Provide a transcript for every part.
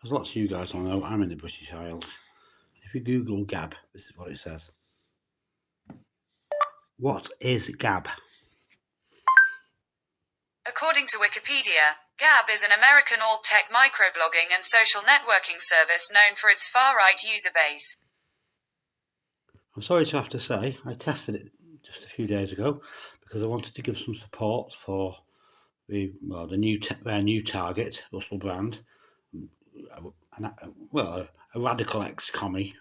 As lots of you guys will know, I'm in the British Isles. If you Google Gab, this is what it says. What is Gab? According to Wikipedia, Gab is an American alt-tech microblogging and social networking service known for its far-right user base. I'm sorry to have to say, I tested it just a few days ago because I wanted to give some support for their new target, Russell Brand. A radical ex-commie,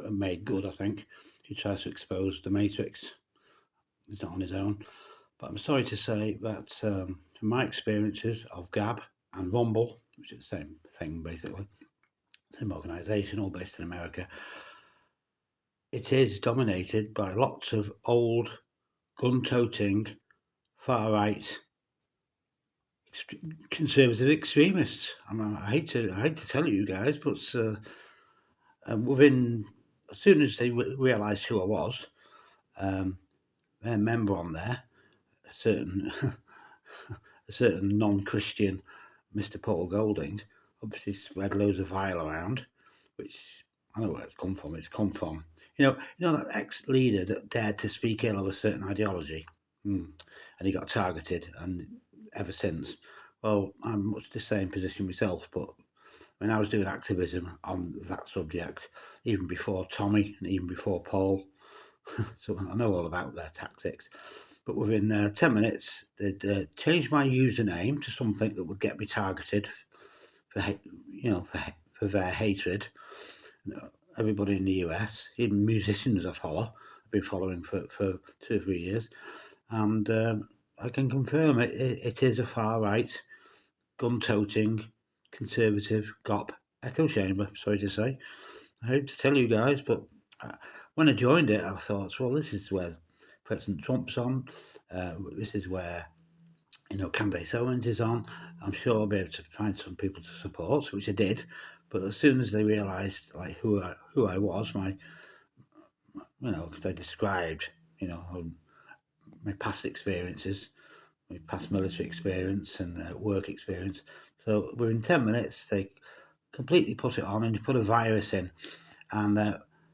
made good, I think. He tries to expose the Matrix. He's not on his own. But I'm sorry to say that from my experiences of Gab and Rumble, which is the same thing basically, same organisation, all based in America, it is dominated by lots of old, gun-toting, far-right, conservative extremists. I hate to tell you guys, but as soon as they realised who I was, their member on there, a certain non-Christian Mr. Paul Golding, obviously spread loads of vile around, which I know where it's come from. It's come from, that ex-leader that dared to speak ill of a certain ideology, and he got targeted, and ever since, well, I'm much the same position myself, but when I was doing activism on that subject, even before Tommy and even before Paul, so I know all about their tactics. But within 10 minutes, they'd changed my username to something that would get me targeted for their hatred. Everybody in the US, even musicians I follow, I've been following for 2 or 3 years, and I can confirm it is a far-right, gun-toting, conservative GOP echo chamber, sorry to say. I hate to tell you guys, but when I joined it, I thought, well, this is where President Trump's on. This is where, Candace Owens is on. I'm sure I'll be able to find some people to support, which I did. But as soon as they realised who I was, they described, my past experiences, my past military experience and work experience. So within 10 minutes, they completely put it on and you put a virus in, and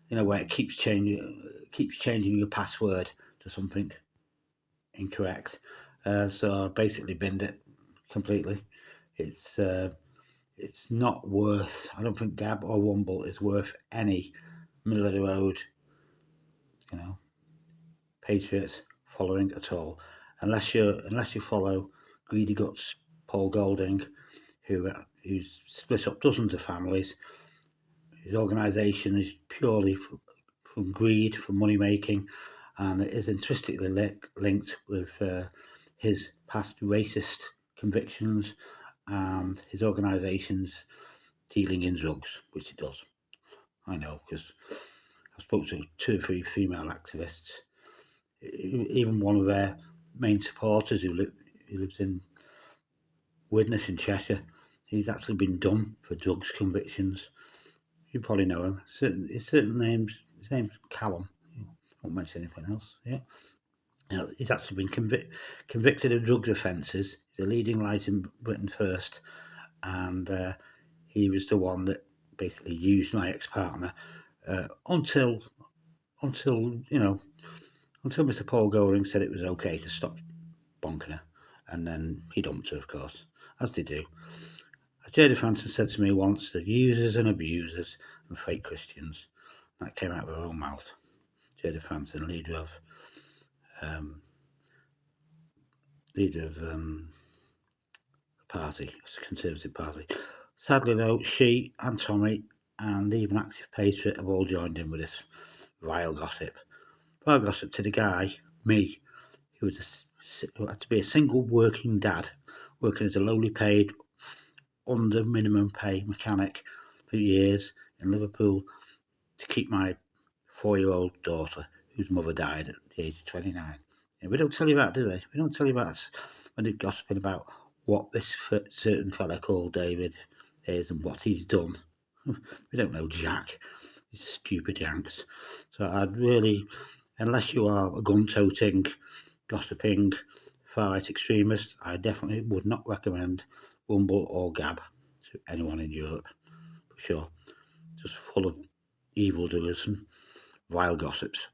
where it keeps changing your password to something incorrect. So I basically binned it completely. It's not worth. I don't think Gab or Rumble is worth any middle of the road, Patriots following at all, unless you follow Greedy Guts Paul Golding, who's split up dozens of families. His organisation is purely from greed, from money making, and it is intrinsically linked with his past racist convictions and his organisation's dealing in drugs, which it does. I know, because I spoke to 2 or 3 female activists, even one of their main supporters who lives in Widnes in Cheshire. He's actually been done for drugs convictions. You probably know him. His name's Callum. I won't mention anything else. Yeah. He's actually been convicted of drugs offences. He's a leading light in Britain First, and he was the one that basically used my ex-partner until Mr. Paul Golding said it was okay to stop bonking her, and then he dumped her, of course, as they do. Jada Franson said to me once that users and abusers and fake Christians. That came out of her own mouth. Jada Franson, leader of the party, a Conservative Party. Sadly, though, she and Tommy and even Active Patriot have all joined in with this vile gossip. Vile gossip to the guy, me, who had to be a single working dad, working as a lowly paid, under minimum pay mechanic for years in Liverpool to keep my 4-year-old daughter, whose mother died at the age of 29. And we don't tell you about, do they? We don't tell you about when they're gossiping about what this certain fella called David is and what he's done. We don't know Jack. These stupid Yanks. So I'd really, unless you are a gun-toting, gossiping, far-right extremist, I definitely would not recommend Rumble or Gab to anyone in Europe. for sure. Just full of evildoers and vile gossips.